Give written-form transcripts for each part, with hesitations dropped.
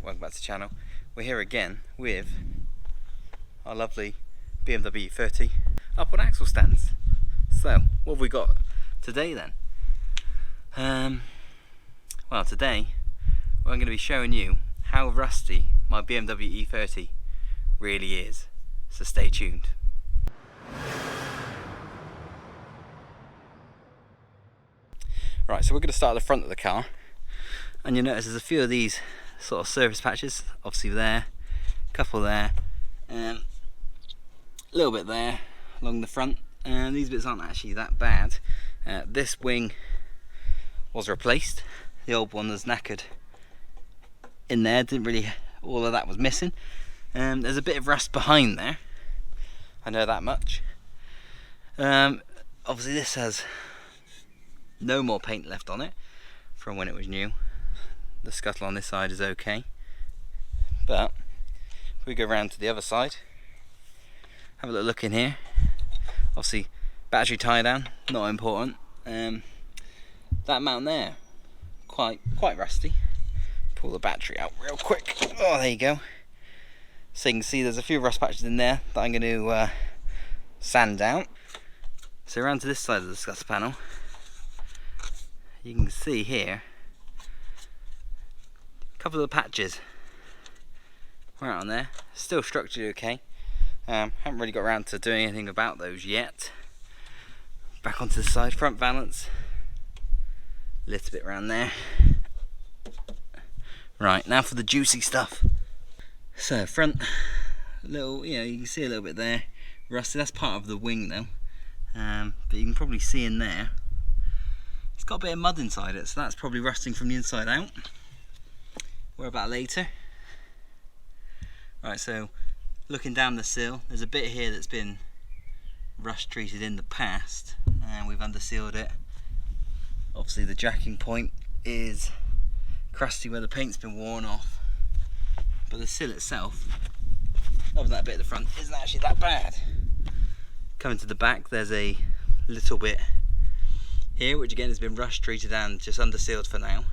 welcome back to the channel. We're here again with our lovely BMW E30 upward axle stands. So, what have we got today then? Well, today I'm going to be showing you how rusty my BMW E30 really is. So stay tuned. Right, so we're going to start at the front of the car, and you'll notice there's a few of these sort of surface patches, obviously there, a couple there, a little bit there along the front, and these bits aren't actually that bad. This wing was replaced, the old one was knackered in there, didn't really, all of that was missing. There's a bit of rust behind there, I know that much. Obviously this has no more paint left on it from when it was new. The scuttle on this side is okay, but if we go around to the other side, have a little look in here. Obviously battery tie down, not important. That mount there, quite rusty. Pull the battery out real quick. Oh, there you go. So you can see there's a few rust patches in there that I'm going to sand down. So around to this side of the scuttle panel, you can see here a couple of the patches right on there, still structurally okay. Haven't really got around to doing anything about those yet. Back onto the side, front valance, a little bit around there. Right, now for the juicy stuff. So front, little, you can see a little bit there, rusty. That's part of the wing though, but you can probably see in there it's got a bit of mud inside it, so that's probably rusting from the inside out. Worry about later. Right, so looking down the sill, there's a bit here that's been rust treated in the past, and we've undersealed it. Obviously the jacking point is crusty where the paint's been worn off, but the sill itself, other than that bit at the front, isn't actually that bad. Coming to the back, there's a little bit here, which again has been rust treated and just undersealed for now.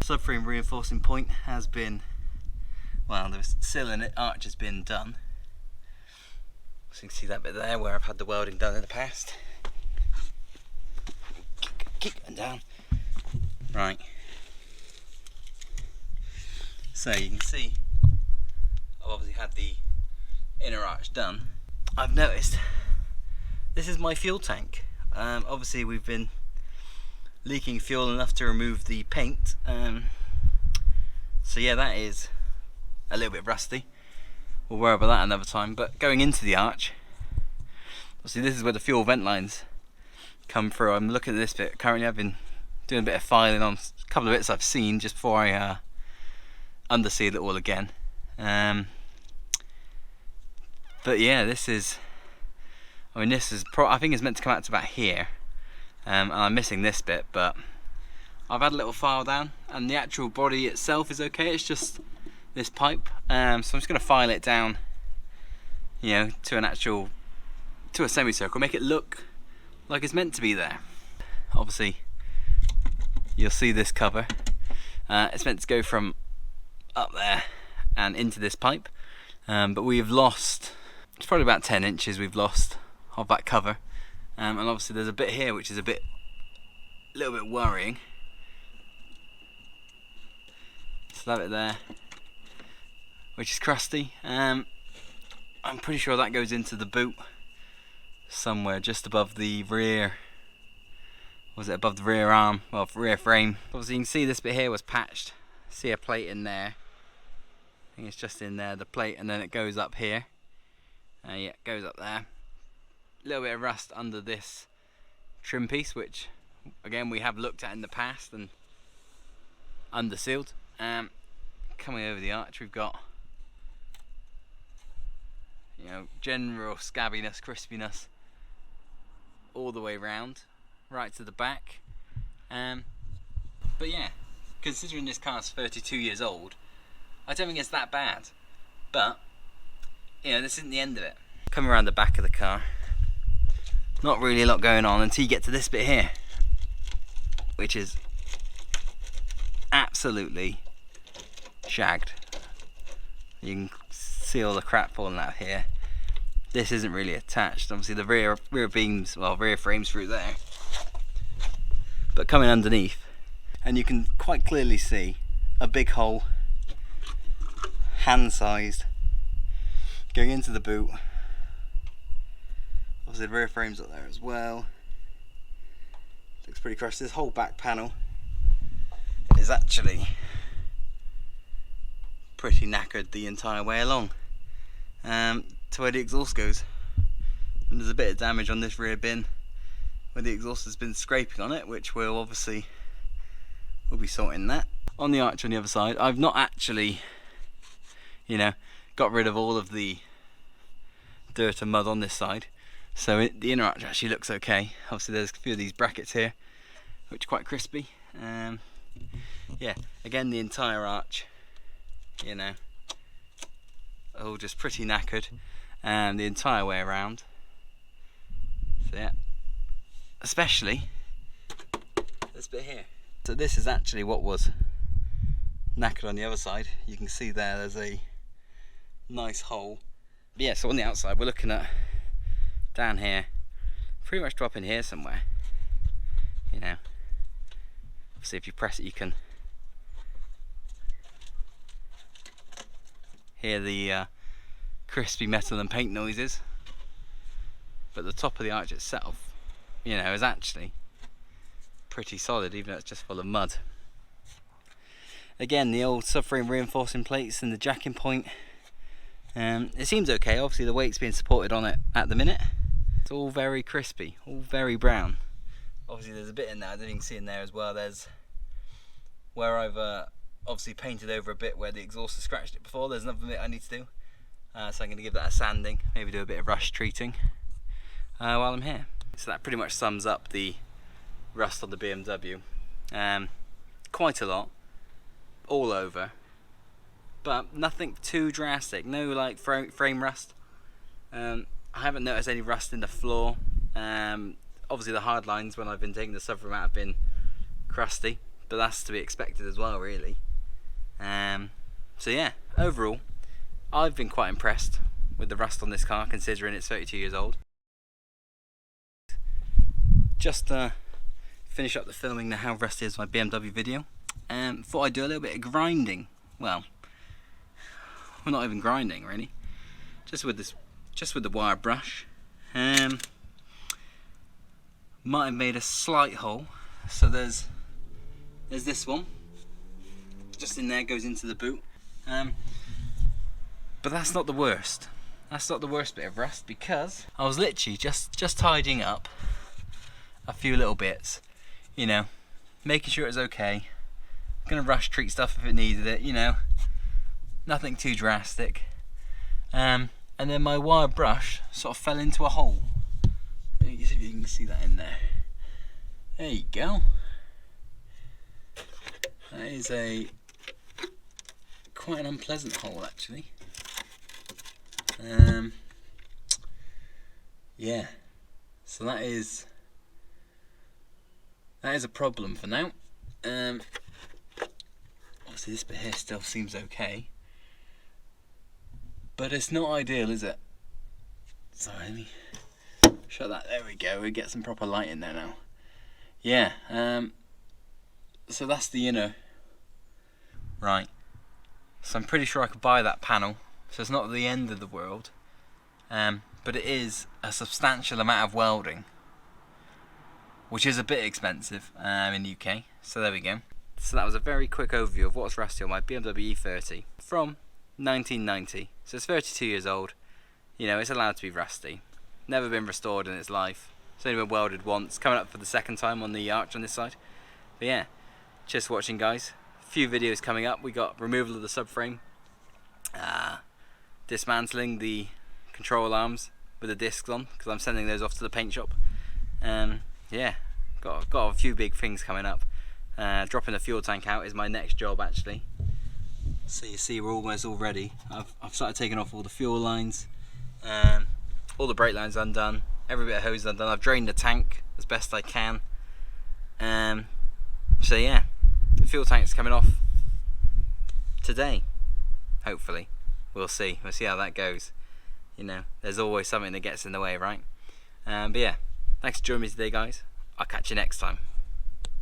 Subframe reinforcing point has been, well, the sill and arch has been done. So you can see that bit there where I've had the welding done in the past. Keep going down. Right. So you can see I've obviously had the inner arch done. I've noticed this is my fuel tank. Obviously we've been leaking fuel enough to remove the paint, so yeah, that is a little bit rusty. We'll worry about that another time. But going into the arch, obviously this is where the fuel vent lines come through. I'm looking at this bit currently. I've been doing a bit of filing on a couple of bits I've seen just before I underseal it all again. But yeah, this is, I mean, this is I think it's meant to come out to about here. And I'm missing this bit, but I've had a little file down, and the actual body itself is okay. It's just this pipe. So I'm just going to file it down, to a semicircle, make it look like it's meant to be there. Obviously, you'll see this cover. It's meant to go from up there and into this pipe, but we've lost. It's probably about 10 inches we've lost of that cover. And obviously there's a bit here which is a little bit worrying. So that bit there, which is crusty. I'm pretty sure that goes into the boot somewhere just above the rear. Was it above the rear arm? Well, rear frame. Obviously you can see this bit here was patched. See a plate in there. I think it's just in there, the plate, and then it goes up here. Yeah, it goes up there. Little bit of rust under this trim piece, which again we have looked at in the past and undersealed. Coming over the arch, we've got general scabbiness, crispiness all the way round, right to the back. But yeah, considering this car's 32 years old, I don't think it's that bad. But this isn't the end of it. Coming around the back of the car, not really a lot going on until you get to this bit here, which is absolutely shagged. You can see all the crap falling out here. This isn't really attached. Obviously the rear beams, well, rear frames through there, but coming underneath, and you can quite clearly see a big hole, hand-sized, going into the boot. Obviously the rear frame's up there as well. Looks pretty crushed. This whole back panel is actually pretty knackered the entire way along to where the exhaust goes. And there's a bit of damage on this rear bin where the exhaust has been scraping on it, which we'll be sorting that. On the arch on the other side, I've not actually, you know, got rid of all of the dirt and mud on this side, so the inner arch actually looks okay. Obviously there's a few of these brackets here which are quite crispy. Yeah, again the entire arch, you know, all just pretty knackered, and the entire way around. So yeah, especially this bit here. So this is actually what was knackered on the other side. You can see there's a nice hole. But yeah, so on the outside we're looking at down here, pretty much dropping here somewhere, you know. See, if you press it you can hear the crispy metal and paint noises, but the top of the arch itself, you know, is actually pretty solid, even though it's just full of mud. Again, the old subframe reinforcing plates and the jacking point, it seems okay. Obviously the weight's being supported on it at the minute. It's all very crispy, all very brown. Obviously there's a bit in there, I don't know if you can see in there as well, there's where I've obviously painted over a bit where the exhaust has scratched it before. There's another bit I need to do, so I'm going to give that a sanding, maybe do a bit of rust treating while I'm here. So that pretty much sums up the rust on the BMW. Quite a lot, all over, but nothing too drastic, no like frame rust. I haven't noticed any rust in the floor. Obviously the hard lines when I've been taking the subframe out have been crusty, but that's to be expected as well, really. So yeah, overall I've been quite impressed with the rust on this car, considering it's 32 years old. Just finish up the filming the how rusty is my BMW video, thought I'd do a little bit of grinding. Well, we're not even grinding really, just with the wire brush. Might have made a slight hole, so there's this one just in there, goes into the boot, but that's not the worst. That's not the worst bit of rust, because I was literally just tidying up a few little bits, you know, making sure it was okay. I'm gonna rush treat stuff if it needed it, you know, nothing too drastic. And then my wire brush sort of fell into a hole. Let me see if you can see that in there. There you go. That is quite an unpleasant hole, actually. Yeah. So that is a problem for now. Obviously this bit here still seems okay, but it's not ideal, is it? Sorry, let me shut that. There we go. We get some proper light in there now. Yeah. So that's the inner. Right. So I'm pretty sure I could buy that panel. So it's not the end of the world, but it is a substantial amount of welding, which is a bit expensive in the UK. So there we go. So that was a very quick overview of what's rusty on my BMW E30 from 1990. So it's 32 years old. You know, it's allowed to be rusty. Never been restored in its life. It's only been welded once, coming up for the second time on the arch on this side. But yeah, cheers for watching, guys. A few videos coming up. We got removal of the subframe, dismantling the control arms with the discs on, because I'm sending those off to the paint shop. Yeah, got a few big things coming up. Dropping the fuel tank out is my next job, actually. So you see we're almost all ready. I've started taking off all the fuel lines, all the brake lines undone, every bit of hose undone. I've drained the tank as best I can. So yeah, the fuel tank's coming off today, hopefully. we'll see how that goes. You know, there's always something that gets in the way, right? But yeah, thanks for joining me today, guys. I'll catch you next time.